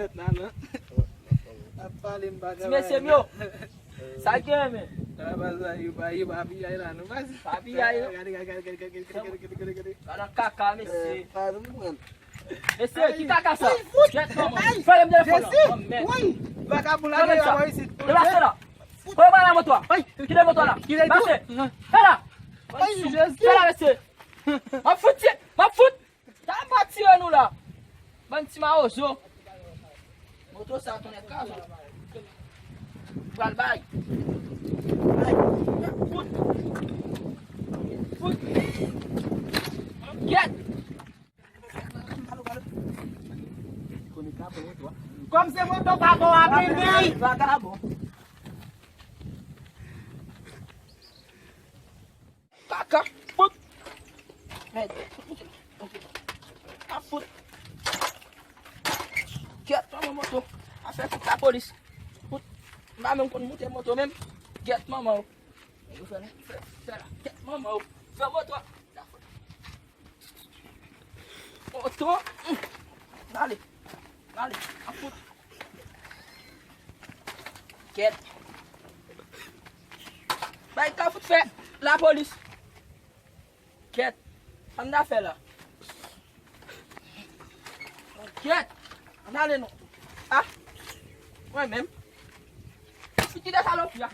net nan. Apa limbaga. Mese myo. Sake me. Abaza iba biya ila no mas. Biya yo. Gari. Kana kaka mese. Faz mano. Mese que kaka sa. Fala me telefone. Oi. Vagabundo lá vai esse. Relaxa. Põe a mão na moto. Vai. Que nem moto lá. Mese. Pera. Ai, Jesus. Pera mese. Ma fute. Tá batendo lá. Banti ma ozo. Moto sa ton é casa. Vai. Fut. Get. Como você botou pra boa, bebê? Vagabundo. Kaka. Fut. Fut. Get toma moto. Affaire pour la police. Fut. Mas mesmo quando monter moto mesmo. Get mamão. Get mamão. Fais moto. Moto. Dale. A fut. Get. Vai cá, fut fait. La police. Get. On a fait là. Get. On a les noms. Ah. Ouais même. Tu dis des salopes là.